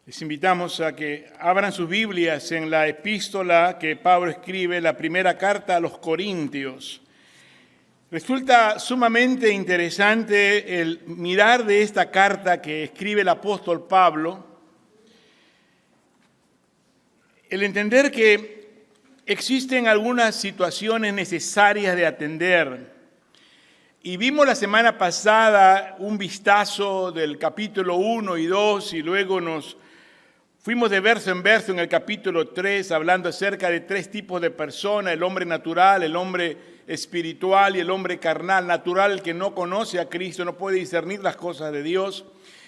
Les invitamos a que abran sus Biblias en la epístola que Pablo escribe, la primera carta a los Corintios. Resulta sumamente interesante el mirar de esta carta que escribe el apóstol Pablo, el entender que existen algunas situaciones necesarias de atender. Y vimos la semana pasada un vistazo del capítulo 1 y 2 y luego nos fuimos de verso en verso en el capítulo 3 hablando acerca de tres tipos de personas: el hombre natural, el hombre espiritual y el hombre carnal. Natural, el que no conoce a Cristo, no puede discernir las cosas de Dios.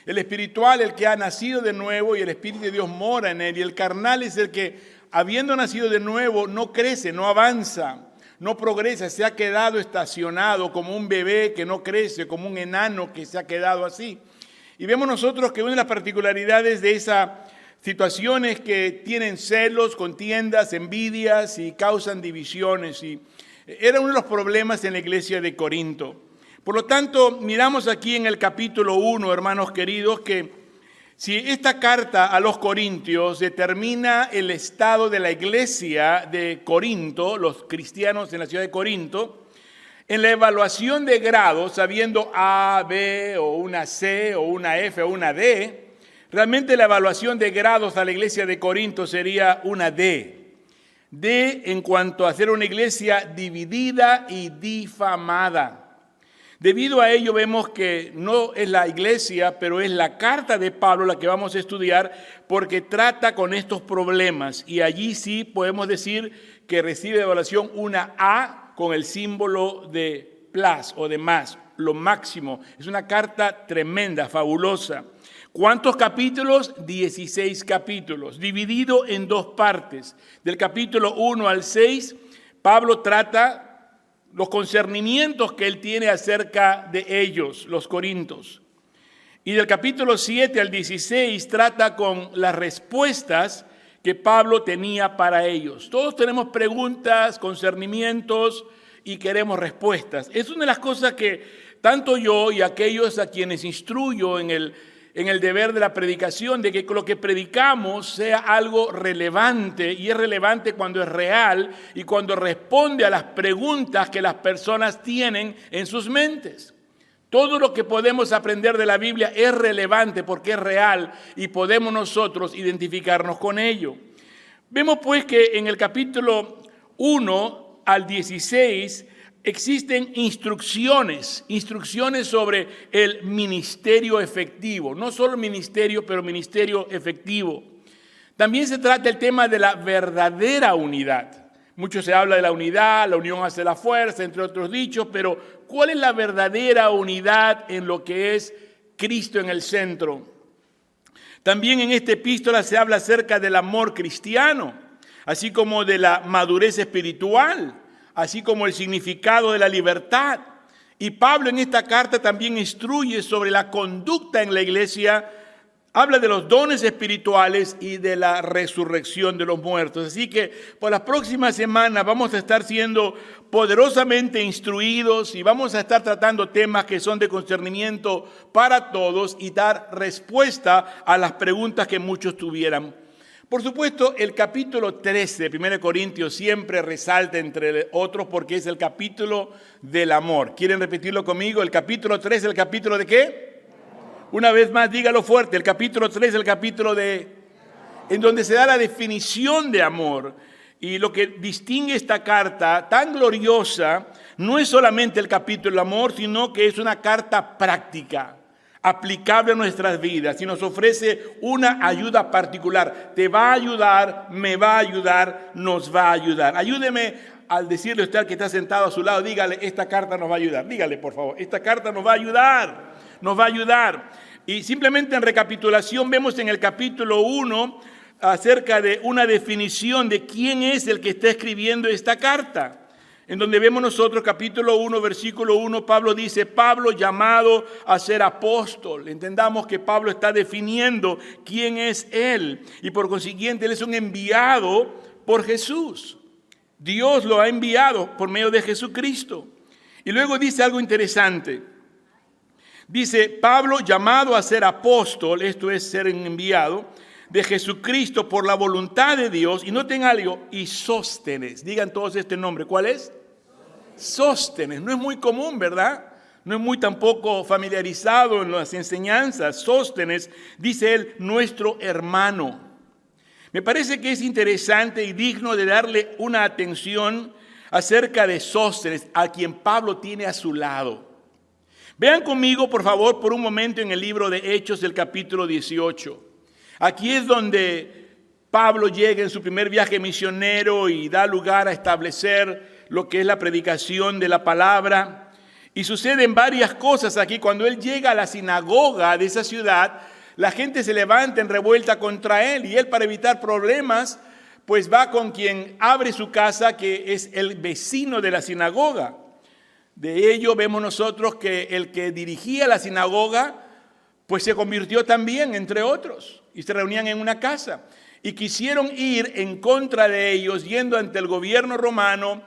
El espiritual, el que ha nacido de nuevo y el Espíritu de Dios mora en él. Y el carnal es el que, habiendo nacido de nuevo, no crece, no avanza, no progresa, se ha quedado estacionado como un bebé que no crece, como un enano que se ha quedado así. Y vemos nosotros que una de las particularidades de esa situaciones que tienen celos, contiendas, envidias y causan divisiones. Y era uno de los problemas en la iglesia de Corinto. Por lo tanto, miramos aquí en el capítulo 1, hermanos queridos, que si esta carta a los Corintios determina el estado de la iglesia de Corinto, los cristianos en la ciudad de Corinto, en la evaluación de grados, habiendo A, B, o una C, o una F, o una D, realmente la evaluación de grados a la iglesia de Corinto sería una D. D en cuanto a ser una iglesia dividida y difamada. Debido a ello vemos que no es la iglesia, pero es la carta de Pablo la que vamos a estudiar porque trata con estos problemas. Y allí sí podemos decir que recibe de evaluación una A con el símbolo de plus o de más, lo máximo. Es una carta tremenda, fabulosa. ¿Cuántos capítulos? 16 capítulos, dividido en dos partes. Del capítulo 1 al 6, Pablo trata los concernimientos que él tiene acerca de ellos, los corintios. Y del capítulo 7 al 16 trata con las respuestas que Pablo tenía para ellos. Todos tenemos preguntas, concernimientos y queremos respuestas. Es una de las cosas que tanto yo y aquellos a quienes instruyo en el deber de la predicación, de que lo que predicamos sea algo relevante, y es relevante cuando es real y cuando responde a las preguntas que las personas tienen en sus mentes. Todo lo que podemos aprender de la Biblia es relevante porque es real y podemos nosotros identificarnos con ello. Vemos pues que en el capítulo 1 al 16 existen instrucciones sobre el ministerio efectivo. No solo ministerio, pero ministerio efectivo. También se trata el tema de la verdadera unidad. Mucho se habla de la unidad, la unión hace la fuerza, entre otros dichos, pero ¿cuál es la verdadera unidad en lo que es Cristo en el centro? También en esta epístola se habla acerca del amor cristiano, así como de la madurez espiritual, así como el significado de la libertad. Y Pablo en esta carta también instruye sobre la conducta en la iglesia, habla de los dones espirituales y de la resurrección de los muertos. Así que por las próximas semanas vamos a estar siendo poderosamente instruidos y vamos a estar tratando temas que son de concernimiento para todos y dar respuesta a las preguntas que muchos tuvieran. Por supuesto, el capítulo 13 de 1 Corintios siempre resalta entre otros porque es el capítulo del amor. ¿Quieren repetirlo conmigo? El capítulo 13, ¿el capítulo de qué? Una vez más, dígalo fuerte. El capítulo 3, el capítulo de... en donde se da la definición de amor. Y lo que distingue esta carta tan gloriosa no es solamente el capítulo del amor, sino que es una carta práctica, aplicable a nuestras vidas, y nos ofrece una ayuda particular. Te va a ayudar, me va a ayudar, nos va a ayudar. Ayúdeme al decirle a usted que está sentado a su lado, dígale, esta carta nos va a ayudar. Dígale, por favor, esta carta nos va a ayudar, nos va a ayudar. Y simplemente en recapitulación vemos en el capítulo 1 acerca de una definición de quién es el que está escribiendo esta carta. En donde vemos nosotros, capítulo 1, versículo 1, Pablo dice, Pablo llamado a ser apóstol. Entendamos que Pablo está definiendo quién es él. Y por consiguiente, él es un enviado por Jesús. Dios lo ha enviado por medio de Jesucristo. Y luego dice algo interesante. Dice, Pablo llamado a ser apóstol, esto es ser enviado, de Jesucristo por la voluntad de Dios, y noten algo, y Sóstenes. Digan todos este nombre, ¿cuál es? Sóstenes. No es muy común, ¿verdad? No es muy tampoco familiarizado en las enseñanzas. Sóstenes, dice él, nuestro hermano. Me parece que es interesante y digno de darle una atención acerca de Sóstenes, a quien Pablo tiene a su lado. Vean conmigo, por favor, por un momento en el libro de Hechos del capítulo 18. Aquí es donde Pablo llega en su primer viaje misionero y da lugar a establecer lo que es la predicación de la palabra. Y suceden varias cosas aquí. Cuando él llega a la sinagoga de esa ciudad, la gente se levanta en revuelta contra él, y él, para evitar problemas, pues va con quien abre su casa, que es el vecino de la sinagoga. De ello vemos nosotros que el que dirigía la sinagoga pues se convirtió también, entre otros, y se reunían en una casa. Y quisieron ir en contra de ellos, yendo ante el gobierno romano,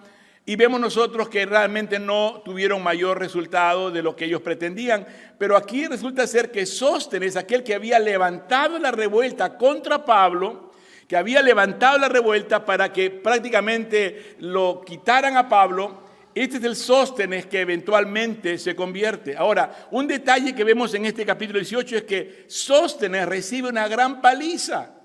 y vemos nosotros que realmente no tuvieron mayor resultado de lo que ellos pretendían. Pero aquí resulta ser que Sóstenes, aquel que había levantado la revuelta contra Pablo, que había levantado la revuelta para que prácticamente lo quitaran a Pablo, este es el Sóstenes que eventualmente se convierte. Ahora, un detalle que vemos en este capítulo 18 es que Sóstenes recibe una gran paliza.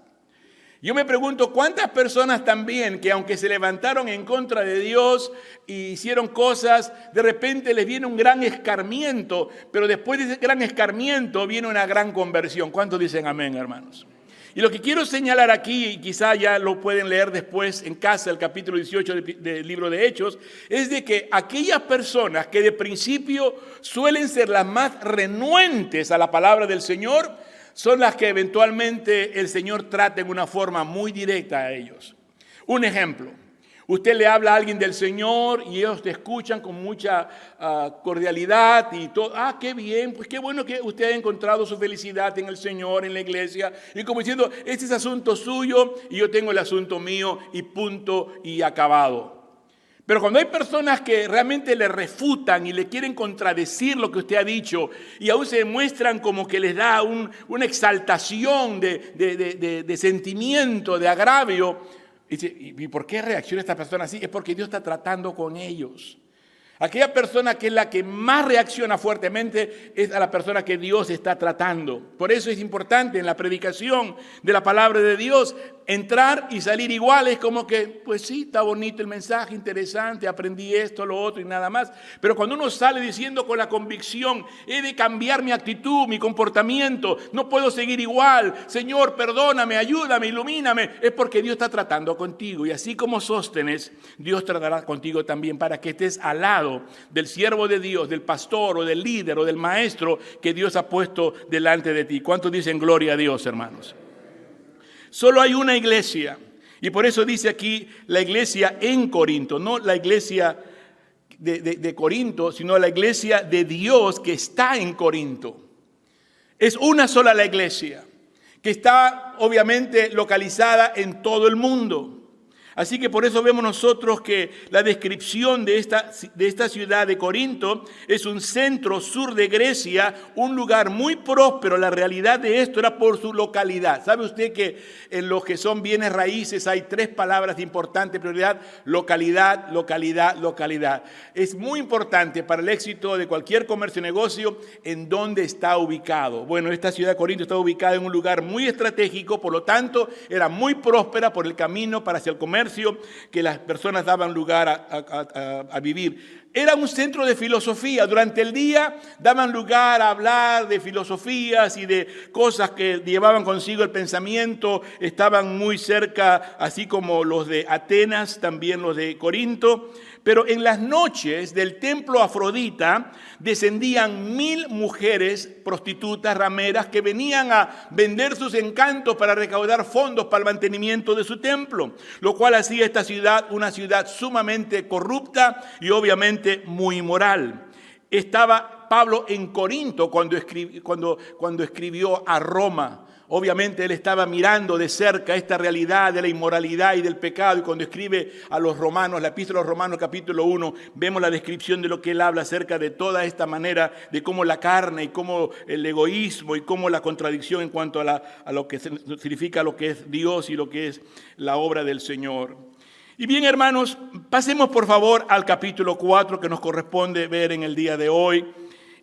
Yo me pregunto, ¿cuántas personas también que aunque se levantaron en contra de Dios e hicieron cosas, de repente les viene un gran escarmiento, pero después de ese gran escarmiento viene una gran conversión? ¿Cuántos dicen amén, hermanos? Y lo que quiero señalar aquí, y quizá ya lo pueden leer después en casa, el capítulo 18 del libro de Hechos, es de que aquellas personas que de principio suelen ser las más renuentes a la palabra del Señor, son las que eventualmente el Señor trata en una forma muy directa a ellos. Un ejemplo, usted le habla a alguien del Señor y ellos te escuchan con mucha cordialidad y todo. Ah, qué bien, pues qué bueno que usted haya encontrado su felicidad en el Señor, en la iglesia. Y como diciendo, este es asunto suyo y yo tengo el asunto mío, y punto y acabado. Pero cuando hay personas que realmente le refutan y le quieren contradecir lo que usted ha dicho, y aún se demuestran como que les da una exaltación de sentimiento, de agravio, ¿y por qué reacciona esta persona así? Es porque Dios está tratando con ellos. Aquella persona que es la que más reacciona fuertemente es a la persona que Dios está tratando. Por eso es importante en la predicación de la palabra de Dios entrar y salir igual. Es como que, pues sí, está bonito el mensaje, interesante, aprendí esto, lo otro y nada más. Pero cuando uno sale diciendo con la convicción, he de cambiar mi actitud, mi comportamiento, no puedo seguir igual, Señor, perdóname, ayúdame, ilumíname, es porque Dios está tratando contigo. Y así como Sóstenes, Dios tratará contigo también para que estés al lado del siervo de Dios, del pastor o del líder o del maestro que Dios ha puesto delante de ti. ¿Cuántos dicen gloria a Dios, hermanos? Solo hay una iglesia, y por eso dice aquí la iglesia en Corinto, no la iglesia de Corinto, sino la iglesia de Dios que está en Corinto. Es una sola la iglesia, que está obviamente localizada en todo el mundo. Así que por eso vemos nosotros que la descripción de esta ciudad de Corinto es un centro sur de Grecia, un lugar muy próspero. La realidad de esto era por su localidad. ¿Sabe usted que en lo que son bienes raíces hay 3 palabras de importante prioridad? Localidad, localidad, localidad. Es muy importante para el éxito de cualquier comercio o negocio en dónde está ubicado. Bueno, esta ciudad de Corinto está ubicada en un lugar muy estratégico, por lo tanto era muy próspera por el camino para hacia el comercio que las personas daban lugar a vivir. Era un centro de filosofía. Durante el día daban lugar a hablar de filosofías y de cosas que llevaban consigo el pensamiento. Estaban muy cerca, así como los de Atenas, también los de Corinto. Pero en las noches del templo Afrodita descendían 1000 mujeres prostitutas, rameras, que venían a vender sus encantos para recaudar fondos para el mantenimiento de su templo, lo cual hacía esta ciudad una ciudad sumamente corrupta y obviamente muy inmoral. Estaba estaba Pablo en Corinto cuando escribió a Roma. Obviamente él estaba mirando de cerca esta realidad de la inmoralidad y del pecado, y cuando escribe a los romanos, la epístola a los romanos capítulo 1, vemos la descripción de lo que él habla acerca de toda esta manera de cómo la carne y cómo el egoísmo y cómo la contradicción en cuanto a lo que significa lo que es Dios y lo que es la obra del Señor. Y bien, hermanos, pasemos por favor al capítulo 4 que nos corresponde ver en el día de hoy.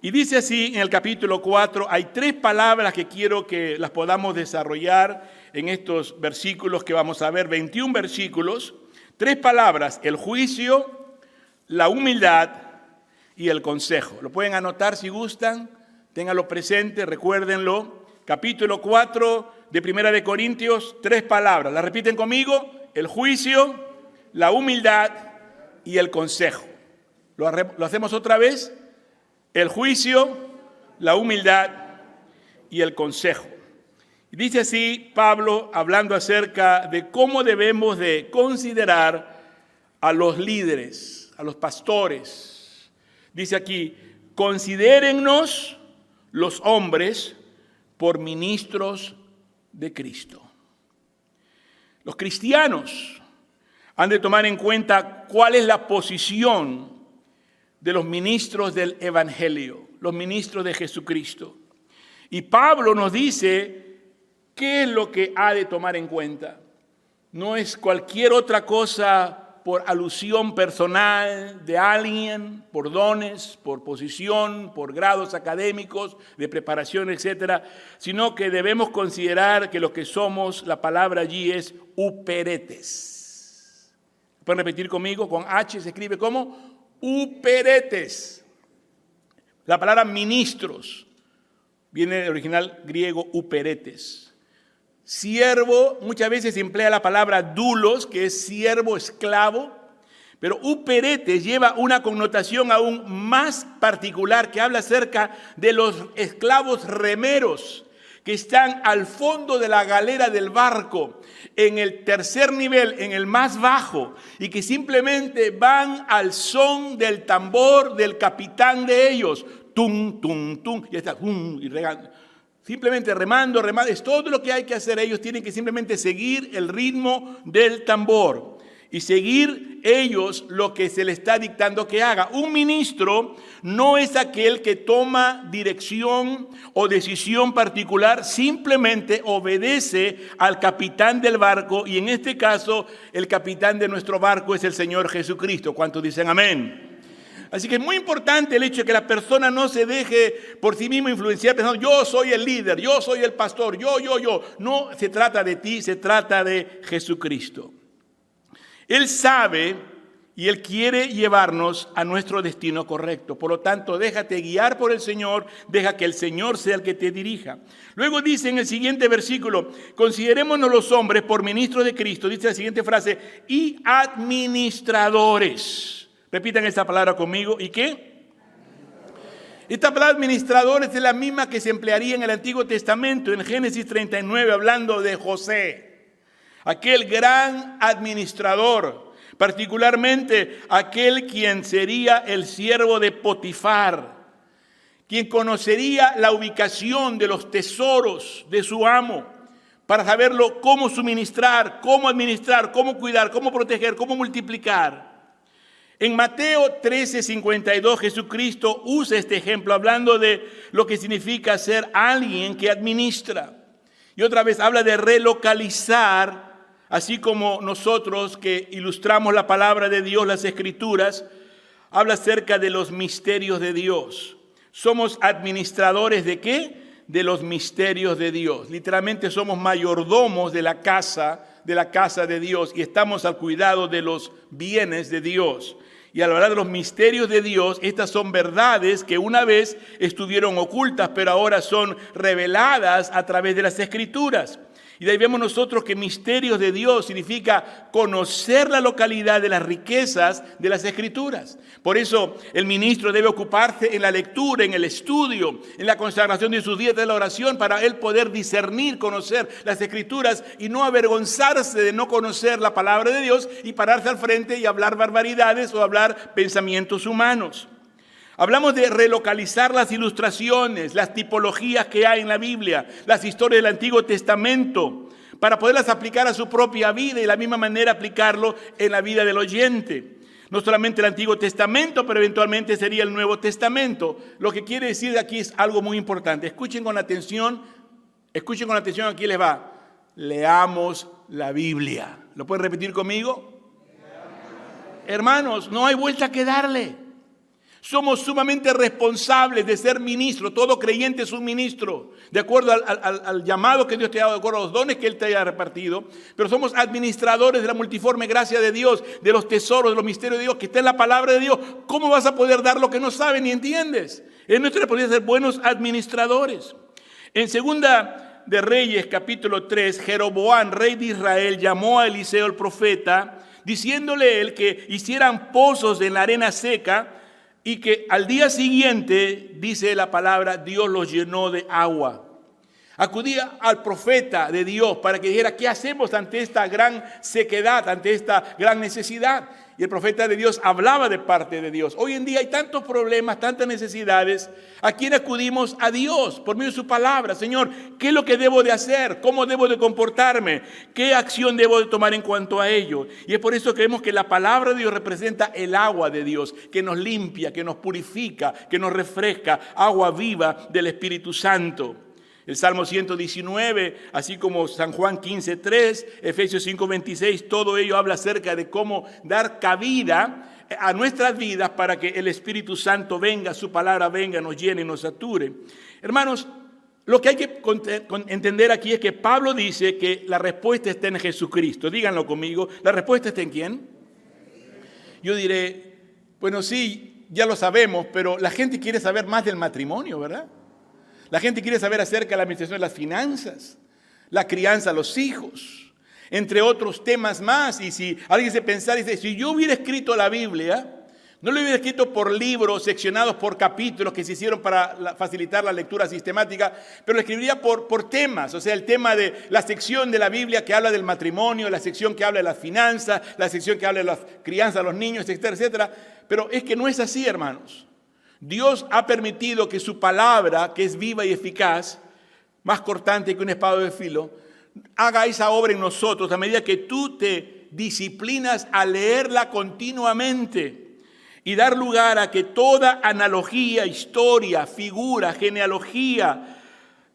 Y dice así en el capítulo 4, hay 3 palabras que quiero que las podamos desarrollar en estos versículos que vamos a ver, 21 versículos. 3 palabras: el juicio, la humildad y el consejo. Lo pueden anotar si gustan, ténganlo presente, recuérdenlo. Capítulo 4 de Primera de Corintios, 3 palabras. ¿La repiten conmigo? El juicio, la humildad y el consejo. ¿Lo hacemos otra vez? El juicio, la humildad y el consejo. Y dice así Pablo, hablando acerca de cómo debemos de considerar a los líderes, a los pastores. Dice aquí: considérennos los hombres por ministros de Cristo. Los cristianos han de tomar en cuenta cuál es la posición de los ministros del Evangelio, los ministros de Jesucristo. Y Pablo nos dice qué es lo que ha de tomar en cuenta. No es cualquier otra cosa por alusión personal de alguien, por dones, por posición, por grados académicos, de preparación, etcétera, sino que debemos considerar que lo que somos, la palabra allí es uperetes. ¿Pueden repetir conmigo? Con H se escribe ¿cómo? Uperetes. La palabra ministros viene del original griego uperetes. Siervo, muchas veces se emplea la palabra doulos, que es siervo, esclavo, pero uperetes lleva una connotación aún más particular que habla acerca de los esclavos remeros que están al fondo de la galera del barco, en el tercer nivel, en el más bajo, y que simplemente van al son del tambor del capitán de ellos. Tum, tum, tum, y está, y regando. Simplemente remando, es todo lo que hay que hacer. Ellos tienen que simplemente seguir el ritmo del tambor y seguir ellos lo que se les está dictando que haga. Un ministro no es aquel que toma dirección o decisión particular, simplemente obedece al capitán del barco, y en este caso el capitán de nuestro barco es el Señor Jesucristo. ¿Cuántos dicen amén? Así que es muy importante el hecho de que la persona no se deje por sí misma influenciar pensando: yo soy el líder, yo soy el pastor, yo. No se trata de ti, se trata de Jesucristo. Él sabe y Él quiere llevarnos a nuestro destino correcto. Por lo tanto, déjate guiar por el Señor, deja que el Señor sea el que te dirija. Luego dice en el siguiente versículo: considerémonos los hombres por ministros de Cristo. Dice la siguiente frase: y administradores. Repitan esta palabra conmigo. ¿Y qué? Esta palabra administradores es la misma que se emplearía en el Antiguo Testamento, en Génesis 39, hablando de José, aquel gran administrador, particularmente aquel quien sería el siervo de Potifar, quien conocería la ubicación de los tesoros de su amo para saberlo cómo suministrar, cómo administrar, cómo cuidar, cómo proteger, cómo multiplicar. En Mateo 13:52 Jesucristo usa este ejemplo hablando de lo que significa ser alguien que administra. Y otra vez habla de relocalizar, así como nosotros que ilustramos la palabra de Dios, las Escrituras, habla acerca de los misterios de Dios. Somos administradores ¿de qué? De los misterios de Dios. Literalmente somos mayordomos de la casa de Dios, y estamos al cuidado de los bienes de Dios. Y al hablar de los misterios de Dios, estas son verdades que una vez estuvieron ocultas, pero ahora son reveladas a través de las Escrituras. Y de ahí vemos nosotros que misterios de Dios significa conocer la localidad de las riquezas de las Escrituras. Por eso el ministro debe ocuparse en la lectura, en el estudio, en la consagración de sus días de la oración, para él poder discernir, conocer las Escrituras y no avergonzarse de no conocer la palabra de Dios y pararse al frente y hablar barbaridades o hablar pensamientos humanos. Hablamos de relocalizar las ilustraciones, las tipologías que hay en la Biblia, las historias del Antiguo Testamento, para poderlas aplicar a su propia vida y de la misma manera aplicarlo en la vida del oyente. No solamente el Antiguo Testamento, pero eventualmente sería el Nuevo Testamento. Lo que quiere decir aquí es algo muy importante. Escuchen con atención, aquí les va. Leamos la Biblia. ¿Lo pueden repetir conmigo? Hermanos, no hay vuelta que darle. Somos sumamente responsables de ser ministros. Todo creyente es un ministro, de acuerdo al llamado que Dios te ha dado, de acuerdo a los dones que Él te haya repartido. Pero somos administradores de la multiforme gracia de Dios, de los tesoros, de los misterios de Dios, que está en la palabra de Dios. ¿Cómo vas a poder dar lo que no sabes ni entiendes? Es nuestra responsabilidad ser buenos administradores. En Segunda de Reyes, capítulo 3, Jeroboam, rey de Israel, llamó a Eliseo el profeta, diciéndole él que hicieran pozos en la arena seca, y que al día siguiente, dice la palabra, Dios los llenó de agua. Acudía al profeta de Dios para que dijera, ¿qué hacemos ante esta gran sequedad, ante esta gran necesidad? Y el profeta de Dios hablaba de parte de Dios. Hoy en día hay tantos problemas, tantas necesidades. ¿A quién acudimos? A Dios, por medio de su palabra. Señor, ¿qué es lo que debo de hacer? ¿Cómo debo de comportarme? ¿Qué acción debo de tomar en cuanto a ello? Y es por eso que vemos que la palabra de Dios representa el agua de Dios, que nos limpia, que nos purifica, que nos refresca, agua viva del Espíritu Santo. El Salmo 119, así como San Juan 15:3, Efesios 5:26, todo ello habla acerca de cómo dar cabida a nuestras vidas para que el Espíritu Santo venga, su palabra venga, nos llene y nos sature. Hermanos, lo que hay que entender aquí es que Pablo dice que la respuesta está en Jesucristo. Díganlo conmigo, ¿la respuesta está en quién? Yo diré, bueno, sí, ya lo sabemos, pero la gente quiere saber más del matrimonio, ¿verdad? La gente quiere saber acerca de la administración de las finanzas, la crianza a los hijos, entre otros temas más. Y si alguien se pensara y dice, si yo hubiera escrito la Biblia, no lo hubiera escrito por libros seccionados por capítulos que se hicieron para facilitar la lectura sistemática, pero lo escribiría por temas. O sea, el tema de la sección de la Biblia que habla del matrimonio, la sección que habla de las finanzas, la sección que habla de la crianza a los niños, etcétera, etcétera. Pero es que no es así, hermanos. Dios ha permitido que su palabra, que es viva y eficaz, más cortante que una espada de filo, haga esa obra en nosotros a medida que tú te disciplinas a leerla continuamente y dar lugar a que toda analogía, historia, figura, genealogía,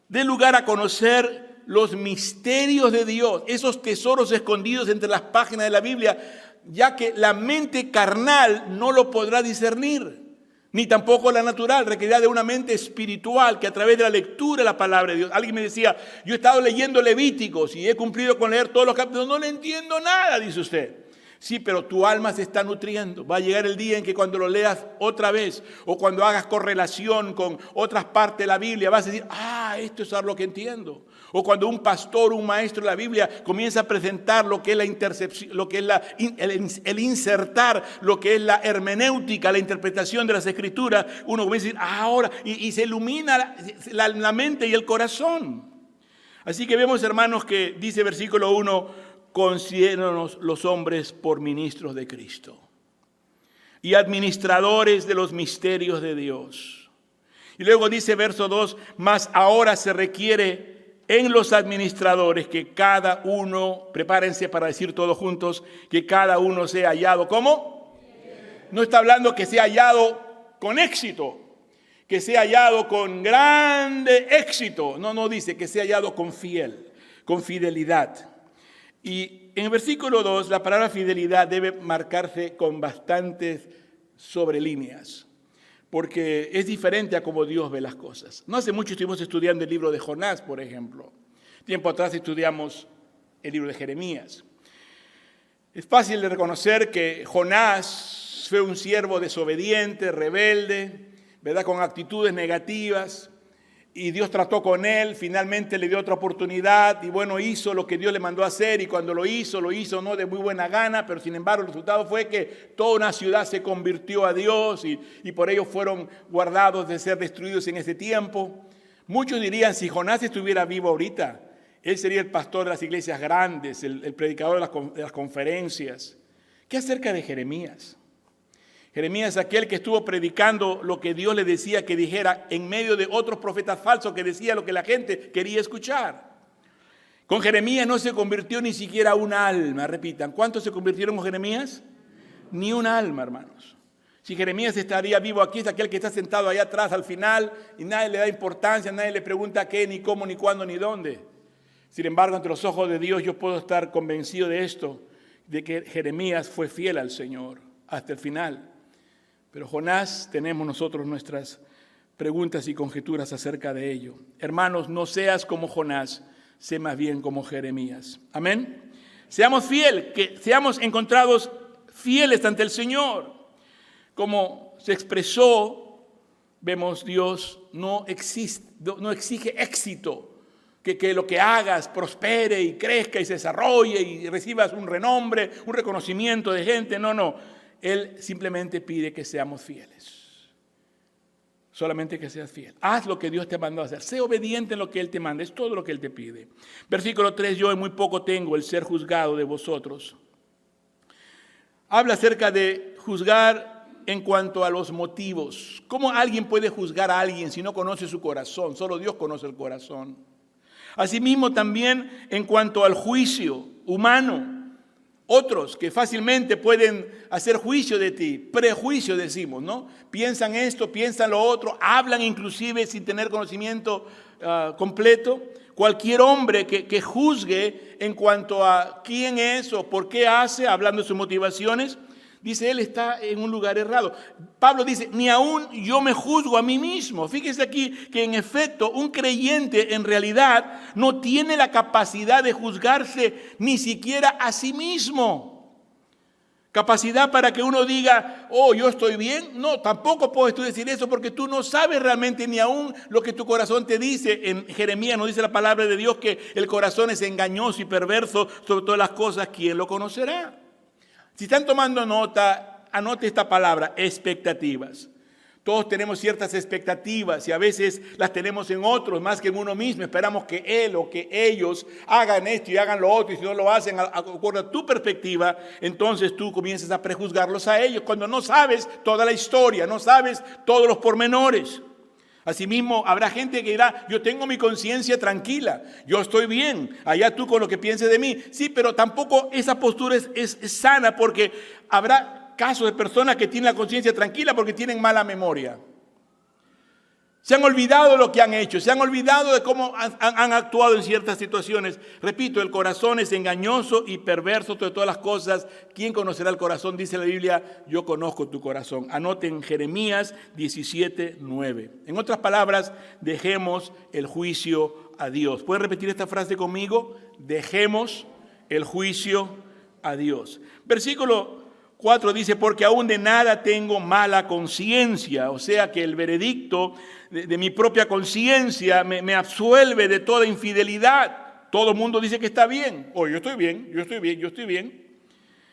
dé lugar a conocer los misterios de Dios, esos tesoros escondidos entre las páginas de la Biblia, ya que la mente carnal no lo podrá discernir. Ni tampoco la natural, requerirá de una mente espiritual que a través de la lectura de la palabra de Dios. Alguien me decía, yo he estado leyendo Levíticos y he cumplido con leer todos los capítulos, no le entiendo nada, dice usted. Sí, pero tu alma se está nutriendo. Va a llegar el día en que cuando lo leas otra vez o cuando hagas correlación con otras partes de la Biblia, vas a decir, esto es algo que entiendo. O cuando un pastor, un maestro de la Biblia comienza a presentar lo que es la intercepción, lo que es el insertar, lo que es la hermenéutica, la interpretación de las Escrituras, uno comienza a decir, ahora, y se ilumina la mente y el corazón. Así que vemos, hermanos, que dice versículo 1, considérenos los hombres por ministros de Cristo y administradores de los misterios de Dios. Y luego dice verso 2, mas ahora se requiere en los administradores que cada uno, prepárense para decir todos juntos, que cada uno sea hallado. ¿Cómo? No está hablando que sea hallado con éxito, que sea hallado con grande éxito. No dice que sea hallado con fidelidad. Y en el versículo 2, la palabra fidelidad debe marcarse con bastantes sobrelíneas, porque es diferente a cómo Dios ve las cosas. No hace mucho estuvimos estudiando el libro de Jonás, por ejemplo. Tiempo atrás estudiamos el libro de Jeremías. Es fácil de reconocer que Jonás fue un siervo desobediente, rebelde, ¿verdad?, con actitudes negativas. Y Dios trató con él, finalmente le dio otra oportunidad y bueno, hizo lo que Dios le mandó a hacer y cuando lo hizo no de muy buena gana, pero sin embargo el resultado fue que toda una ciudad se convirtió a Dios y por ello fueron guardados de ser destruidos en ese tiempo. Muchos dirían, si Jonás estuviera vivo ahorita, él sería el pastor de las iglesias grandes, el predicador de las conferencias. ¿Qué acerca de Jeremías? Jeremías, aquel que estuvo predicando lo que Dios le decía que dijera en medio de otros profetas falsos que decía lo que la gente quería escuchar. Con Jeremías no se convirtió ni siquiera un alma, repitan. ¿Cuántos se convirtieron con Jeremías? Ni un alma, hermanos. Si Jeremías estaría vivo aquí, es aquel que está sentado allá atrás al final y nadie le da importancia, nadie le pregunta qué, ni cómo, ni cuándo, ni dónde. Sin embargo, ante los ojos de Dios yo puedo estar convencido de esto, de que Jeremías fue fiel al Señor hasta el final. Pero Jonás, tenemos nosotros nuestras preguntas y conjeturas acerca de ello. Hermanos, no seas como Jonás, sé más bien como Jeremías. Amén. Seamos fieles, que seamos encontrados fieles ante el Señor. Como se expresó, vemos Dios no exige éxito, que lo que hagas prospere y crezca y se desarrolle y recibas un renombre, un reconocimiento de gente. No. Él simplemente pide que seamos fieles. Solamente que seas fiel. Haz lo que Dios te mandó a hacer. Sé obediente en lo que Él te manda. Es todo lo que Él te pide. Versículo 3. Yo en muy poco tengo el ser juzgado de vosotros. Habla acerca de juzgar en cuanto a los motivos. ¿Cómo alguien puede juzgar a alguien si no conoce su corazón? Solo Dios conoce el corazón. Asimismo también en cuanto al juicio humano. Otros que fácilmente pueden hacer juicio de ti, prejuicio decimos, ¿no? Piensan esto, piensan lo otro, hablan inclusive sin tener conocimiento completo. Cualquier hombre que juzgue en cuanto a quién es o por qué hace, hablando de sus motivaciones, dice, él está en un lugar errado. Pablo dice, ni aún yo me juzgo a mí mismo. Fíjese aquí que en efecto un creyente en realidad no tiene la capacidad de juzgarse ni siquiera a sí mismo. Capacidad para que uno diga, oh, yo estoy bien. No, tampoco puedes tú decir eso porque tú no sabes realmente ni aún lo que tu corazón te dice. En Jeremías nos dice la palabra de Dios que el corazón es engañoso y perverso sobre todas las cosas. ¿Quién lo conocerá? Si están tomando nota, anote esta palabra, expectativas. Todos tenemos ciertas expectativas y a veces las tenemos en otros más que en uno mismo. Esperamos que él o que ellos hagan esto y hagan lo otro, y si no lo hacen acorde a tu perspectiva, entonces tú comienzas a prejuzgarlos a ellos cuando no sabes toda la historia, no sabes todos los pormenores. Asimismo, habrá gente que dirá, yo tengo mi conciencia tranquila, yo estoy bien, allá tú con lo que pienses de mí. Sí, pero tampoco esa postura es sana, porque habrá casos de personas que tienen la conciencia tranquila porque tienen mala memoria. Se han olvidado de lo que han hecho, se han olvidado de cómo han actuado en ciertas situaciones. Repito, el corazón es engañoso y perverso de todas las cosas. ¿Quién conocerá el corazón? Dice la Biblia, yo conozco tu corazón. Anoten Jeremías 17:9. En otras palabras, dejemos el juicio a Dios. ¿Pueden repetir esta frase conmigo? Dejemos el juicio a Dios. Versículo 4 dice, porque aún de nada tengo mala conciencia. O sea que el veredicto de mi propia conciencia me absuelve de toda infidelidad. Todo el mundo dice que está bien. Oh, yo estoy bien.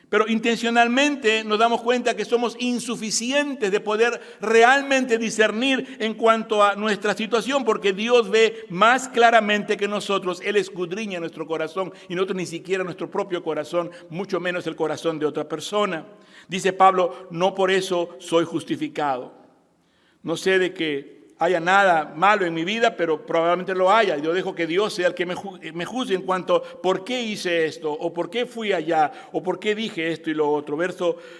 Pero intencionalmente nos damos cuenta que somos insuficientes de poder realmente discernir en cuanto a nuestra situación, porque Dios ve más claramente que nosotros. Él escudriña nuestro corazón y nosotros ni siquiera nuestro propio corazón, mucho menos el corazón de otra persona. Dice Pablo, no por eso soy justificado. No sé de que haya nada malo en mi vida, pero probablemente lo haya. Yo dejo que Dios sea el que me juzgue en cuanto a por qué hice esto, o por qué fui allá, o por qué dije esto y lo otro.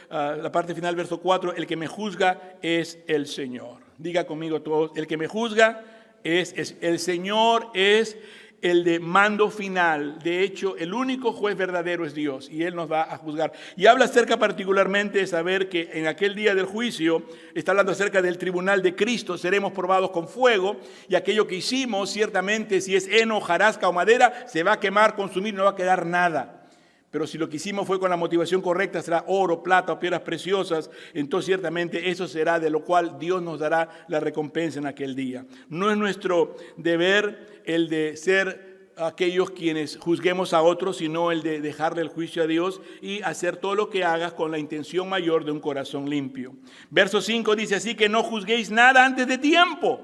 La parte final, verso 4, el que me juzga es el Señor. Diga conmigo todos, el que me juzga es el Señor, es el de mando final. De hecho, el único juez verdadero es Dios y Él nos va a juzgar. Y habla acerca particularmente de saber que en aquel día del juicio, está hablando acerca del tribunal de Cristo, seremos probados con fuego y aquello que hicimos, ciertamente, si es heno, hojarasca o madera, se va a quemar, consumir, no va a quedar nada. Pero si lo que hicimos fue con la motivación correcta, será oro, plata o piedras preciosas, entonces ciertamente eso será de lo cual Dios nos dará la recompensa en aquel día. No es nuestro deber el de ser aquellos quienes juzguemos a otros, sino el de dejarle el juicio a Dios y hacer todo lo que hagas con la intención mayor de un corazón limpio. Verso 5 dice, así que no juzguéis nada antes de tiempo,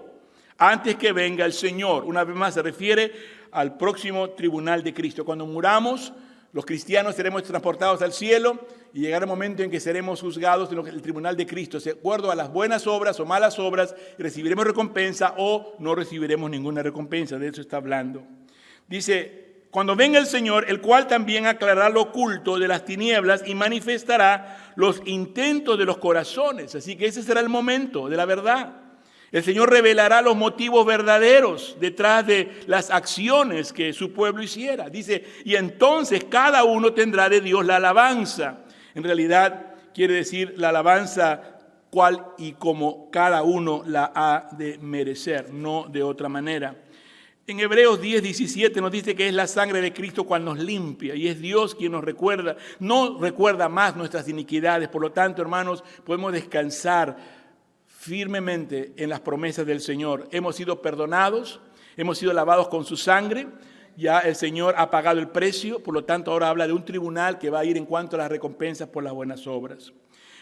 antes que venga el Señor. Una vez más se refiere al próximo tribunal de Cristo. Cuando muramos, Los cristianos seremos transportados al cielo y llegará el momento en que seremos juzgados en el tribunal de Cristo, de acuerdo a las buenas obras o malas obras, recibiremos recompensa o no recibiremos ninguna recompensa. De eso está hablando. Dice, cuando venga el Señor, el cual también aclarará lo oculto de las tinieblas y manifestará los intentos de los corazones. Así que ese será el momento de la verdad. El Señor revelará los motivos verdaderos detrás de las acciones que su pueblo hiciera. Dice, y entonces cada uno tendrá de Dios la alabanza. En realidad quiere decir la alabanza cual y como cada uno la ha de merecer, no de otra manera. En Hebreos 10:17 nos dice que es la sangre de Cristo cual nos limpia y es Dios quien nos recuerda, no recuerda más nuestras iniquidades. Por lo tanto, hermanos, podemos descansar firmemente en las promesas del Señor. Hemos sido perdonados, hemos sido lavados con su sangre, ya el Señor ha pagado el precio, por lo tanto ahora habla de un tribunal que va a ir en cuanto a las recompensas por las buenas obras.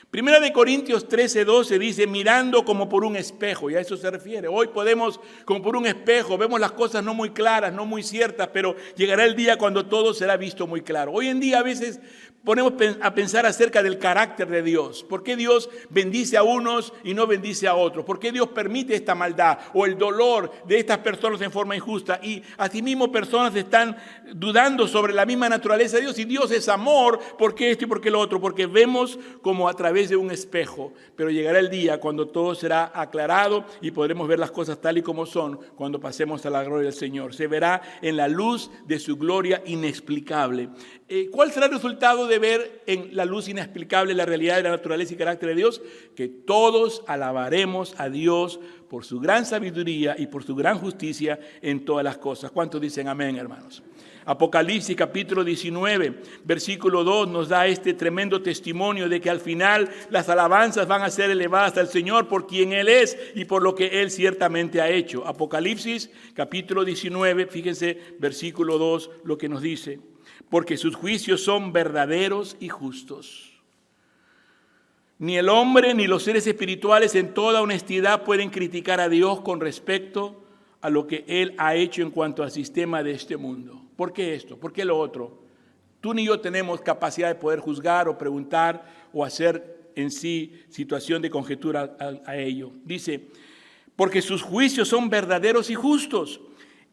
Primera de Corintios 13:12 dice, mirando como por un espejo, y a eso se refiere. Hoy podemos, como por un espejo, vemos las cosas no muy claras, no muy ciertas, pero llegará el día cuando todo será visto muy claro. Hoy en día a veces ponemos a pensar acerca del carácter de Dios. ¿Por qué Dios bendice a unos y no bendice a otros? ¿Por qué Dios permite esta maldad o el dolor de estas personas en forma injusta? Y asimismo personas están dudando sobre la misma naturaleza de Dios. Y Dios es amor, ¿por qué esto y por qué lo otro? Porque vemos como a través de un espejo. Pero llegará el día cuando todo será aclarado y podremos ver las cosas tal y como son cuando pasemos a la gloria del Señor. Se verá en la luz de su gloria inexplicable. ¿Cuál será el resultado de ver en la luz inexplicable la realidad de la naturaleza y carácter de Dios? Que todos alabaremos a Dios por su gran sabiduría y por su gran justicia en todas las cosas. ¿Cuántos dicen amén, hermanos? Apocalipsis capítulo 19, versículo 2 nos da este tremendo testimonio de que al final las alabanzas van a ser elevadas al Señor por quien Él es y por lo que Él ciertamente ha hecho. Apocalipsis capítulo 19, fíjense, versículo 2, lo que nos dice. Porque sus juicios son verdaderos y justos. Ni el hombre ni los seres espirituales en toda honestidad pueden criticar a Dios con respecto a lo que Él ha hecho en cuanto al sistema de este mundo. ¿Por qué esto? ¿Por qué lo otro? Tú ni yo tenemos capacidad de poder juzgar o preguntar o hacer en sí situación de conjetura a ello. Dice, porque sus juicios son verdaderos y justos.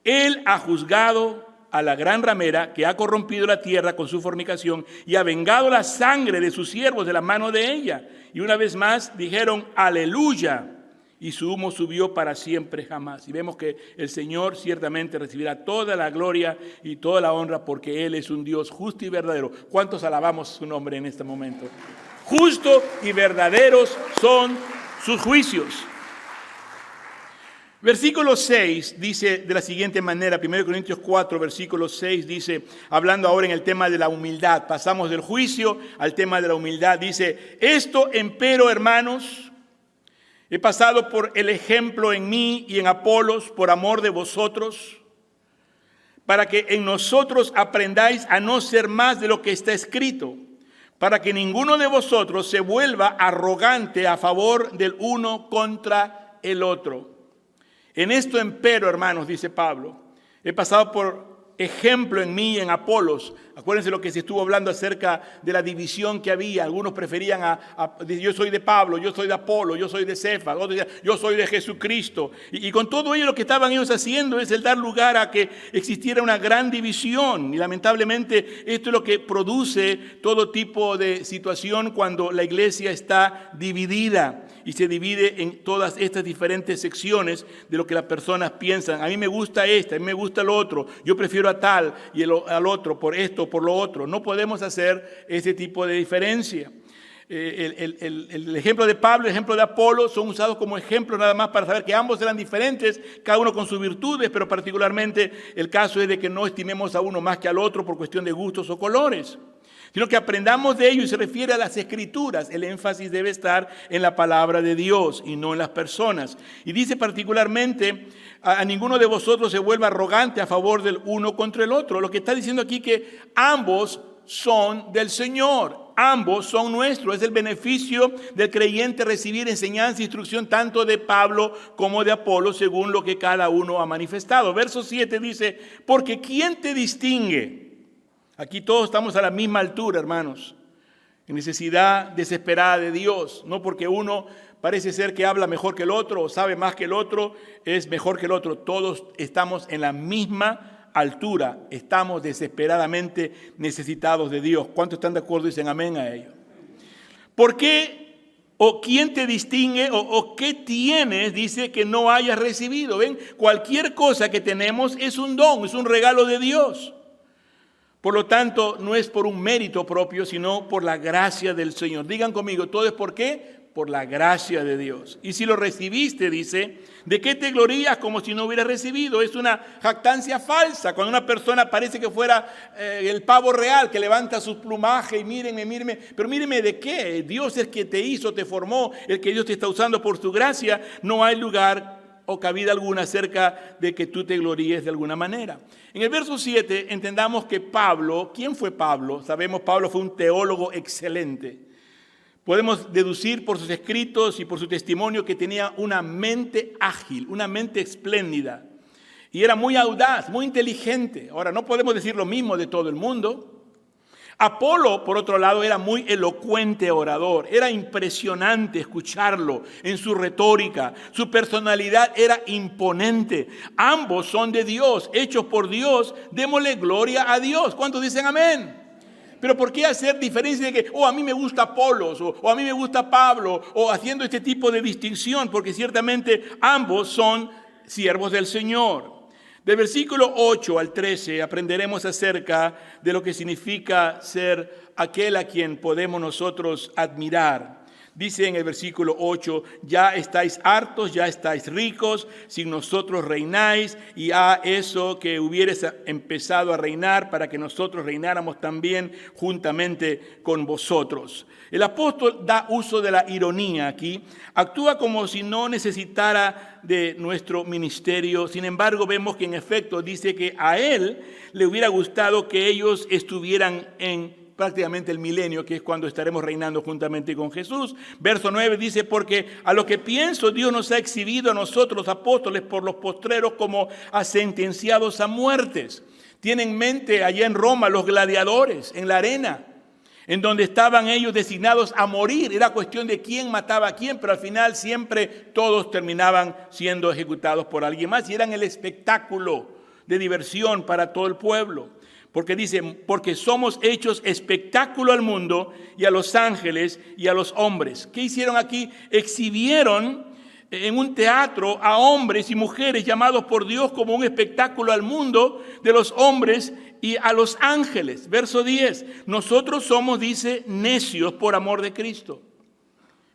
Él ha juzgado a la gran ramera que ha corrompido la tierra con su fornicación y ha vengado la sangre de sus siervos de la mano de ella. Y una vez más dijeron, aleluya, y su humo subió para siempre jamás. Y vemos que el Señor ciertamente recibirá toda la gloria y toda la honra porque Él es un Dios justo y verdadero. ¿Cuántos alabamos su nombre en este momento? Justo y verdaderos son sus juicios. Versículo 6 dice de la siguiente manera, 1 Corintios 4, versículo 6 dice, hablando ahora en el tema de la humildad, pasamos del juicio al tema de la humildad, dice, esto empero, hermanos, he pasado por el ejemplo en mí y en Apolos por amor de vosotros, para que en nosotros aprendáis a no ser más de lo que está escrito, para que ninguno de vosotros se vuelva arrogante a favor del uno contra el otro. En esto empero, hermanos, dice Pablo, he pasado por ejemplo en mí y en Apolos. Acuérdense lo que se estuvo hablando acerca de la división que había. Algunos preferían yo soy de Pablo, yo soy de Apolo, yo soy de Cefas, otros decían, yo soy de Jesucristo. Y con todo ello lo que estaban ellos haciendo es el dar lugar a que existiera una gran división. Y lamentablemente esto es lo que produce todo tipo de situación cuando la iglesia está dividida. Y se divide en todas estas diferentes secciones de lo que las personas piensan. A mí me gusta esta, a mí me gusta lo otro. Yo prefiero a tal y al otro por esto, por lo otro. No podemos hacer ese tipo de diferencia. El ejemplo de Pablo y el ejemplo de Apolo son usados como ejemplo nada más para saber que ambos eran diferentes, cada uno con sus virtudes, pero particularmente el caso es de que no estimemos a uno más que al otro por cuestión de gustos o colores, sino que aprendamos de ello y se refiere a las Escrituras. El énfasis debe estar en la palabra de Dios y no en las personas. Y dice particularmente, a ninguno de vosotros se vuelva arrogante a favor del uno contra el otro. Lo que está diciendo aquí que ambos son del Señor, ambos son nuestros. Es el beneficio del creyente recibir enseñanza e instrucción tanto de Pablo como de Apolo, según lo que cada uno ha manifestado. Verso 7 dice, porque ¿quién te distingue? Aquí todos estamos a la misma altura, hermanos, en necesidad desesperada de Dios, no porque uno parece ser que habla mejor que el otro o sabe más que el otro, es mejor que el otro. Todos estamos en la misma altura, estamos desesperadamente necesitados de Dios. ¿Cuántos están de acuerdo y dicen amén a ello? ¿Por qué o quién te distingue o qué tienes, dice, que no hayas recibido? ¿Ven? Cualquier cosa que tenemos es un don, es un regalo de Dios. Por lo tanto, no es por un mérito propio, sino por la gracia del Señor. Digan conmigo, ¿todo es por qué? Por la gracia de Dios. Y si lo recibiste, dice, ¿de qué te glorías como si no hubieras recibido? Es una jactancia falsa. Cuando una persona parece que fuera el pavo real, que levanta su plumaje y mírenme. Pero mírenme, ¿de qué? Dios es que te hizo, te formó, el que Dios te está usando por su gracia. No hay lugar o cabida alguna acerca de que tú te gloríes de alguna manera. En el verso 7 entendamos que Pablo, ¿quién fue Pablo? Sabemos Pablo fue un teólogo excelente. Podemos deducir por sus escritos y por su testimonio que tenía una mente ágil, una mente espléndida. Y era muy audaz, muy inteligente. Ahora, no podemos decir lo mismo de todo el mundo. Apolo, por otro lado, era muy elocuente orador. Era impresionante escucharlo en su retórica. Su personalidad era imponente. Ambos son de Dios, hechos por Dios. Démosle gloria a Dios. ¿Cuántos dicen amén? Pero ¿por qué hacer diferencia de que, a mí me gusta Apolos, o a mí me gusta Pablo, o haciendo este tipo de distinción? Porque ciertamente ambos son siervos del Señor. Del versículo 8 al 13 aprenderemos acerca de lo que significa ser aquel a quien podemos nosotros admirar. Dice en el versículo 8, ya estáis hartos, ya estáis ricos, sin nosotros reináis, y a eso que hubieres empezado a reinar para que nosotros reináramos también juntamente con vosotros. El apóstol da uso de la ironía aquí, actúa como si no necesitara de nuestro ministerio. Sin embargo, vemos que en efecto dice que a él le hubiera gustado que ellos estuvieran en prácticamente el milenio, que es cuando estaremos reinando juntamente con Jesús. Verso 9 dice, porque a lo que pienso Dios nos ha exhibido a nosotros los apóstoles por los postreros como a sentenciados a muertes. Tiene en mente allá en Roma los gladiadores en la arena, en donde estaban ellos designados a morir. Era cuestión de quién mataba a quién, pero al final siempre todos terminaban siendo ejecutados por alguien más y eran el espectáculo de diversión para todo el pueblo. Porque dicen, porque somos hechos espectáculo al mundo y a los ángeles y a los hombres. ¿Qué hicieron aquí? Exhibieron en un teatro a hombres y mujeres llamados por Dios como un espectáculo al mundo de los hombres y a los ángeles. Verso 10, nosotros somos, dice, necios por amor de Cristo.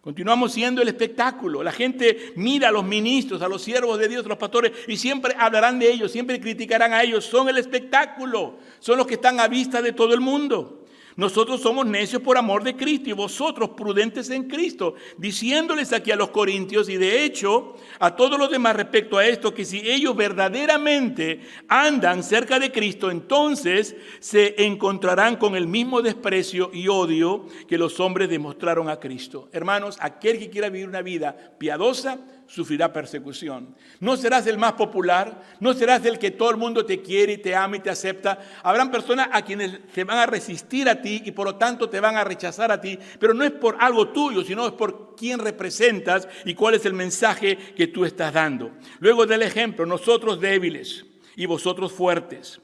Continuamos siendo el espectáculo. La gente mira a los ministros, a los siervos de Dios, a los pastores, y siempre hablarán de ellos, siempre criticarán a ellos. Son el espectáculo, son los que están a vista de todo el mundo. Nosotros somos necios por amor de Cristo y vosotros prudentes en Cristo, diciéndoles aquí a los corintios y de hecho a todos los demás respecto a esto, que si ellos verdaderamente andan cerca de Cristo, entonces se encontrarán con el mismo desprecio y odio que los hombres demostraron a Cristo. Hermanos, aquel que quiera vivir una vida piadosa sufrirá persecución. No serás el más popular, no serás el que todo el mundo te quiere y te ama y te acepta. Habrán personas a quienes te van a resistir a ti y por lo tanto te van a rechazar a ti, pero no es por algo tuyo, sino es por quién representas y cuál es el mensaje que tú estás dando. Luego del ejemplo, nosotros débiles y vosotros fuertes,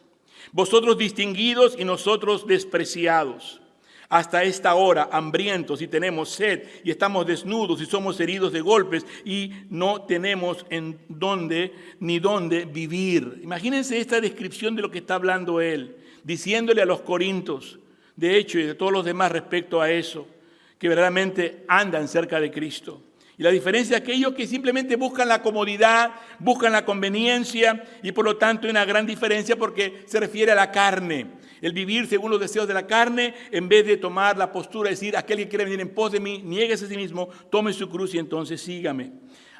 vosotros distinguidos y nosotros despreciados. Hasta esta hora, hambrientos y tenemos sed, y estamos desnudos y somos heridos de golpes y no tenemos en dónde ni dónde vivir. Imagínense esta descripción de lo que está hablando él, diciéndole a los corintios, de hecho, y de todos los demás respecto a eso, que verdaderamente andan cerca de Cristo. Y la diferencia es aquellos que simplemente buscan la comodidad, buscan la conveniencia, y por lo tanto hay una gran diferencia porque se refiere a la carne. El vivir según los deseos de la carne, en vez de tomar la postura de decir, aquel que quiere venir en pos de mí, niéguese a sí mismo, tome su cruz y entonces sígame.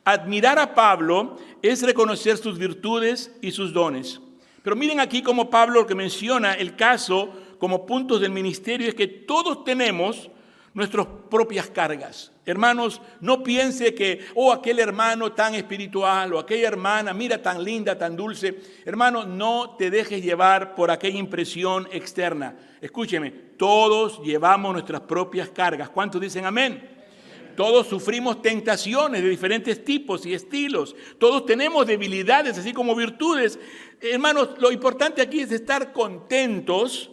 Admirar a Pablo es reconocer sus virtudes y sus dones. Pero miren aquí como Pablo, lo que menciona el caso como puntos del ministerio, es que todos tenemos nuestras propias cargas. Hermanos, no piense que, aquel hermano tan espiritual o aquella hermana, mira tan linda, tan dulce. Hermano, no te dejes llevar por aquella impresión externa. Escúcheme, todos llevamos nuestras propias cargas. ¿Cuántos dicen amén? Todos sufrimos tentaciones de diferentes tipos y estilos. Todos tenemos debilidades, así como virtudes. Hermanos, lo importante aquí es estar contentos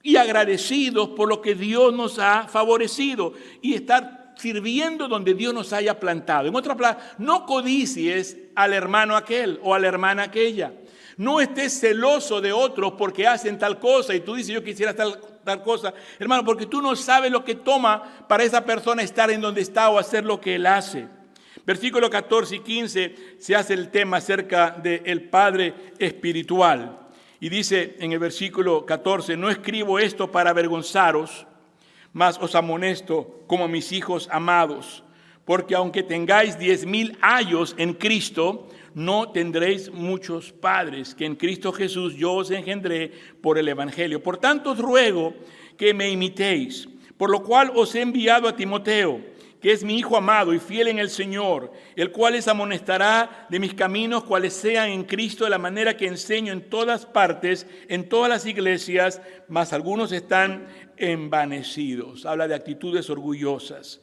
y agradecidos por lo que Dios nos ha favorecido y estar sirviendo donde Dios nos haya plantado. En otras palabras, no codicies al hermano aquel o a la hermana aquella. No estés celoso de otros porque hacen tal cosa y tú dices yo quisiera tal cosa. Hermano, porque tú no sabes lo que toma para esa persona estar en donde está o hacer lo que él hace. Versículos 14 y 15 se hace el tema acerca del Padre espiritual. Y dice en el versículo 14, no escribo esto para avergonzaros, mas os amonesto como mis hijos amados, porque aunque tengáis 10,000 años en Cristo, no tendréis muchos padres, que en Cristo Jesús yo os engendré por el Evangelio. Por tanto os ruego que me imitéis, por lo cual os he enviado a Timoteo, que es mi hijo amado y fiel en el Señor, el cual les amonestará de mis caminos, cuales sean en Cristo, de la manera que enseño en todas partes, en todas las iglesias, mas algunos están envanecidos. Habla de actitudes orgullosas.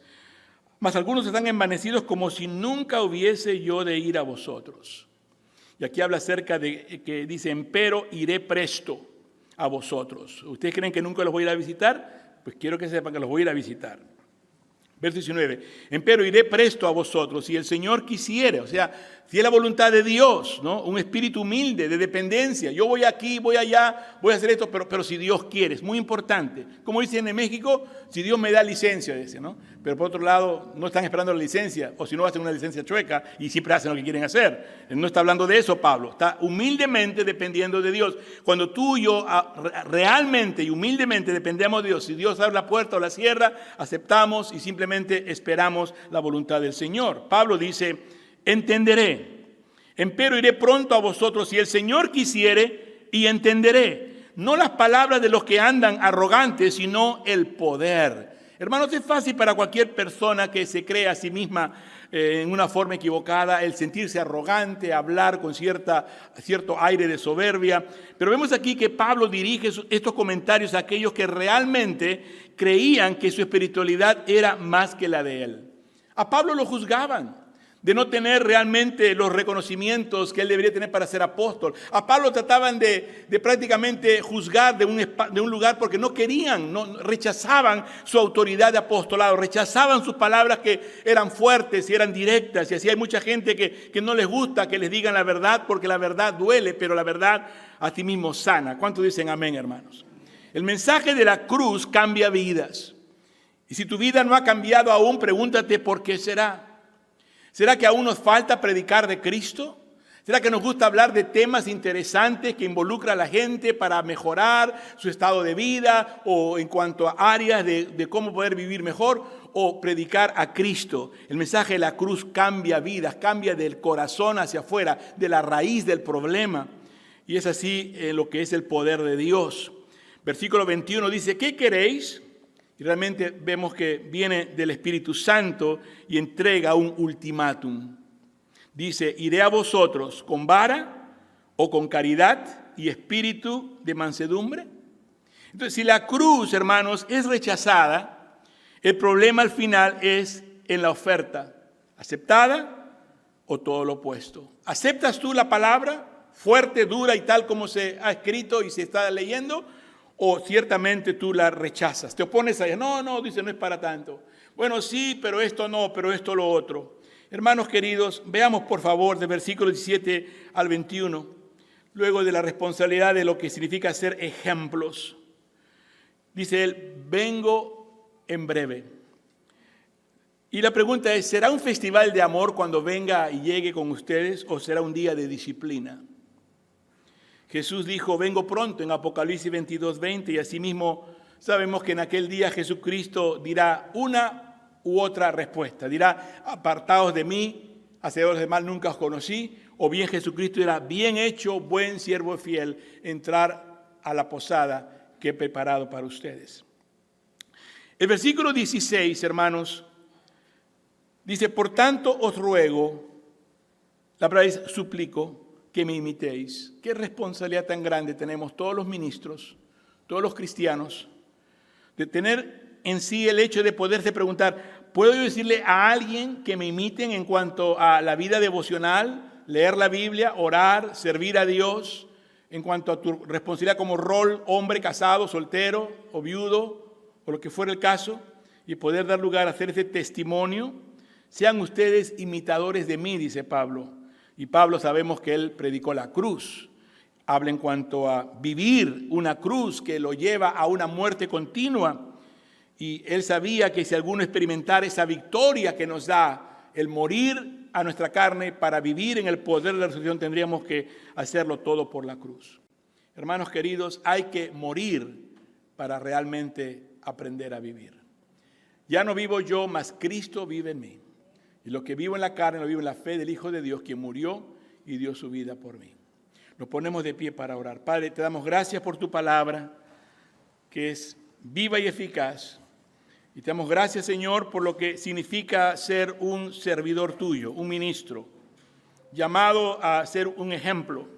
Mas algunos están envanecidos como si nunca hubiese yo de ir a vosotros. Y aquí habla acerca de que dice, empero iré presto a vosotros. ¿Ustedes creen que nunca los voy a ir a visitar? Pues quiero que sepan que los voy a ir a visitar. Verso 19, empero iré presto a vosotros, si el Señor quisiere, o sea, si es la voluntad de Dios, ¿no? Un espíritu humilde, de dependencia. Yo voy aquí, voy allá, voy a hacer esto, pero si Dios quiere, es muy importante. Como dicen en México, si Dios me da licencia, dice, ¿no? Pero por otro lado, no están esperando la licencia, o si no hacen una licencia chueca y siempre hacen lo que quieren hacer. No está hablando de eso, Pablo. Está humildemente dependiendo de Dios. Cuando tú y yo realmente y humildemente dependemos de Dios, si Dios abre la puerta o la cierra, aceptamos y simplemente esperamos la voluntad del Señor. Pablo dice, entenderé, empero iré pronto a vosotros si el Señor quisiere y entenderé. No las palabras de los que andan arrogantes, sino el poder. Hermanos, es fácil para cualquier persona que se cree a sí misma en una forma equivocada el sentirse arrogante, hablar con cierto aire de soberbia. Pero vemos aquí que Pablo dirige estos comentarios a aquellos que realmente creían que su espiritualidad era más que la de él. A Pablo lo juzgaban de no tener realmente los reconocimientos que él debería tener para ser apóstol. A Pablo trataban de prácticamente juzgar de un lugar porque no querían, rechazaban su autoridad de apostolado, rechazaban sus palabras que eran fuertes y eran directas. Y así hay mucha gente que no les gusta que les digan la verdad porque la verdad duele, pero la verdad a ti mismo sana. ¿Cuántos dicen amén, hermanos? El mensaje de la cruz cambia vidas. Y si tu vida no ha cambiado aún, pregúntate por qué será. ¿Será que aún nos falta predicar de Cristo? ¿Será que nos gusta hablar de temas interesantes que involucran a la gente para mejorar su estado de vida o en cuanto a áreas de cómo poder vivir mejor o predicar a Cristo? El mensaje de la cruz cambia vidas, cambia del corazón hacia afuera, de la raíz del problema. Y es así lo que es el poder de Dios. Versículo 21 dice, ¿qué queréis? Y realmente vemos que viene del Espíritu Santo y entrega un ultimátum. Dice, iré a vosotros con vara o con caridad y espíritu de mansedumbre. Entonces, si la cruz, hermanos, es rechazada, el problema al final es en la oferta, aceptada o todo lo opuesto. ¿Aceptas tú la palabra fuerte, dura y tal como se ha escrito y se está leyendo? O ciertamente tú la rechazas, te opones a ella. No, dice, no es para tanto. Bueno, sí, pero esto no, pero esto lo otro. Hermanos queridos, veamos por favor de versículo 17 al 21, luego de la responsabilidad de lo que significa ser ejemplos. Dice él, vengo en breve. Y la pregunta es, ¿será un festival de amor cuando venga y llegue con ustedes o será un día de disciplina? Jesús dijo, vengo pronto en Apocalipsis 22:20 y asimismo sabemos que en aquel día Jesucristo dirá una u otra respuesta. Dirá, apartaos de mí, hacedores de mal, nunca os conocí. O bien Jesucristo dirá, bien hecho, buen siervo fiel, entrar a la posada que he preparado para ustedes. El versículo 16, hermanos, dice: por tanto os ruego, la palabra es suplico, que me imitéis. Qué responsabilidad tan grande tenemos todos los ministros, todos los cristianos, de tener en sí el hecho de poderse preguntar: ¿puedo yo decirle a alguien que me imiten en cuanto a la vida devocional, leer la Biblia, orar, servir a Dios, en cuanto a tu responsabilidad como rol, hombre casado, soltero o viudo, o lo que fuera el caso, y poder dar lugar a hacer ese testimonio? Sean ustedes imitadores de mí, dice Pablo. Y Pablo, sabemos que él predicó la cruz. Habla en cuanto a vivir una cruz que lo lleva a una muerte continua. Y él sabía que si alguno experimentara esa victoria que nos da el morir a nuestra carne para vivir en el poder de la resurrección, tendríamos que hacerlo todo por la cruz. Hermanos queridos, hay que morir para realmente aprender a vivir. Ya no vivo yo, mas Cristo vive en mí. Y lo que vivo en la carne lo vivo en la fe del Hijo de Dios, quien murió y dio su vida por mí. Nos ponemos de pie para orar. Padre, te damos gracias por tu palabra, que es viva y eficaz. Y te damos gracias, Señor, por lo que significa ser un servidor tuyo, un ministro, llamado a ser un ejemplo.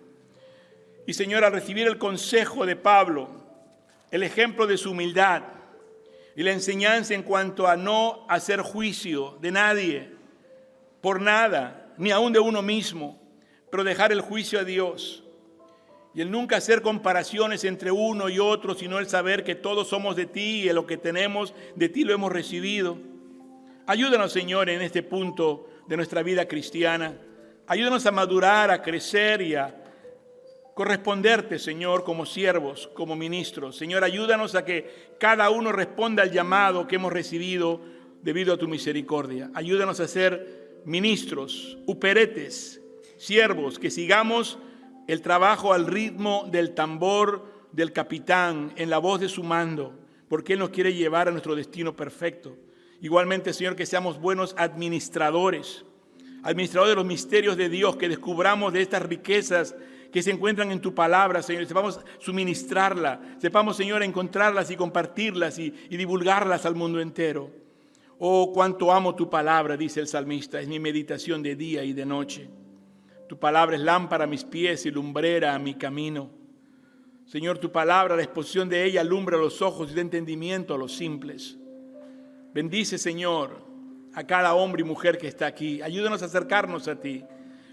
Y, Señor, al recibir el consejo de Pablo, el ejemplo de su humildad y la enseñanza en cuanto a no hacer juicio de nadie, por nada, ni aun de uno mismo, pero dejar el juicio a Dios. Y el nunca hacer comparaciones entre uno y otro, sino el saber que todos somos de ti y lo que tenemos de ti lo hemos recibido. Ayúdanos, Señor, en este punto de nuestra vida cristiana. Ayúdanos a madurar, a crecer y a corresponderte, Señor, como siervos, como ministros. Señor, ayúdanos a que cada uno responda al llamado que hemos recibido debido a tu misericordia. Ayúdanos a ser ministros, uperetes, siervos, que sigamos el trabajo al ritmo del tambor del capitán, en la voz de su mando, porque Él nos quiere llevar a nuestro destino perfecto. Igualmente, Señor, que seamos buenos administradores de los misterios de Dios, que descubramos de estas riquezas que se encuentran en tu palabra, Señor, y sepamos suministrarla, sepamos, Señor, encontrarlas y compartirlas y divulgarlas al mundo entero. Oh, cuánto amo tu palabra, dice el salmista, es mi meditación de día y de noche. Tu palabra es lámpara a mis pies y lumbrera a mi camino. Señor, tu palabra, la exposición de ella alumbra los ojos y da entendimiento a los simples. Bendice, Señor, a cada hombre y mujer que está aquí. Ayúdanos a acercarnos a ti.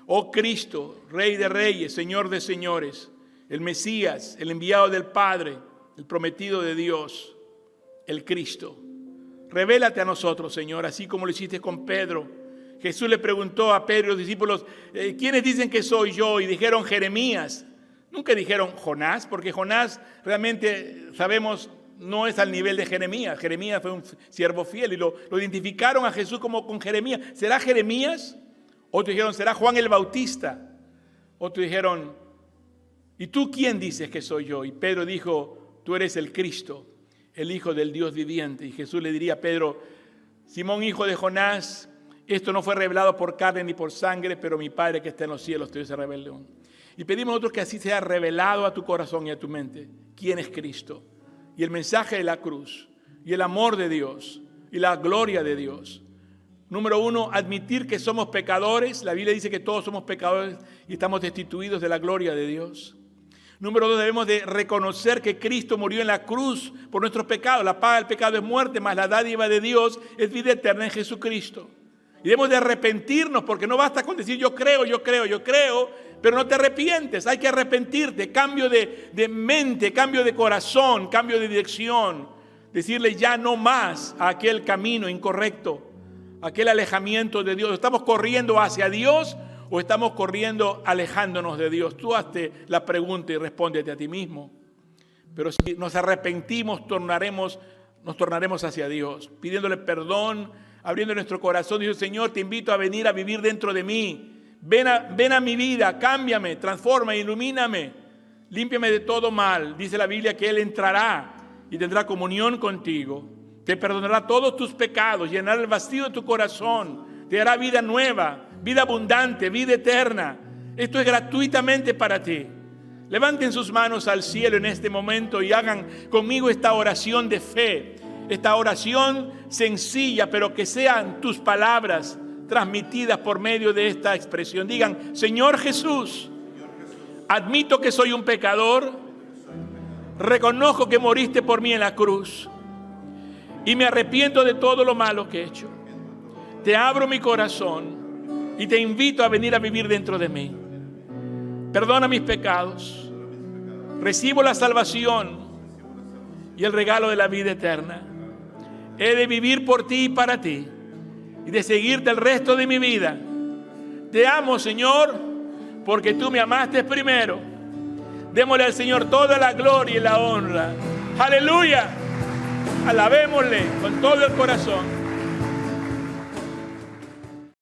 Oh Cristo, Rey de Reyes, Señor de Señores, el Mesías, el enviado del Padre, el prometido de Dios, el Cristo. Revélate a nosotros, Señor, así como lo hiciste con Pedro. Jesús le preguntó a Pedro y los discípulos: ¿quiénes dicen que soy yo? Y dijeron Jeremías. Nunca dijeron Jonás, porque Jonás realmente, sabemos, no es al nivel de Jeremías. Jeremías fue un siervo fiel y lo identificaron a Jesús como con Jeremías. ¿Será Jeremías? Otros dijeron, ¿será Juan el Bautista? Otros dijeron, ¿y tú quién dices que soy yo? Y Pedro dijo, tú eres el Cristo, el Hijo del Dios viviente. Y Jesús le diría a Pedro, Simón, hijo de Jonás, esto no fue revelado por carne ni por sangre, pero mi Padre que está en los cielos te dio revelación. Y pedimos nosotros que así sea revelado a tu corazón y a tu mente quién es Cristo. Y el mensaje de la cruz, y el amor de Dios, y la gloria de Dios. Número uno, admitir que somos pecadores. La Biblia dice que todos somos pecadores y estamos destituidos de la gloria de Dios. Número dos, debemos de reconocer que Cristo murió en la cruz por nuestros pecados. La paga del pecado es muerte, mas la dádiva de Dios es vida eterna en Jesucristo. Y debemos de arrepentirnos, porque no basta con decir yo creo, pero no te arrepientes. Hay que arrepentirte, cambio de mente, cambio de corazón, cambio de dirección. Decirle ya no más a aquel camino incorrecto, aquel alejamiento de Dios. ¿Estamos corriendo hacia Dios o estamos corriendo alejándonos de Dios? Tú hazte la pregunta y respóndete a ti mismo. Pero si nos arrepentimos, nos tornaremos hacia Dios, pidiéndole perdón, abriendo nuestro corazón. Dice, Señor, te invito a venir a vivir dentro de mí. Ven a mi vida, cámbiame, transforma, ilumíname, límpiame de todo mal. Dice la Biblia que Él entrará y tendrá comunión contigo. Te perdonará todos tus pecados, llenará el vacío de tu corazón, te dará vida nueva, vida abundante, vida eterna. Esto es gratuitamente para ti. Levanten sus manos al cielo en este momento y hagan conmigo esta oración de fe. esta oración sencilla, pero que sean tus palabras transmitidas por medio de esta expresión. Digan: Señor Jesús, admito que soy un pecador, reconozco que moriste por mí en la cruz y me arrepiento de todo lo malo que he hecho. Te abro mi corazón y te invito a venir a vivir dentro de mí. Perdona mis pecados, recibo la salvación y el regalo de la vida eterna. He de vivir por ti y para ti y de seguirte el resto de mi vida. Te amo, Señor, porque tú me amaste primero. Démosle al Señor toda la gloria y la honra. ¡Aleluya! Alabémosle con todo el corazón.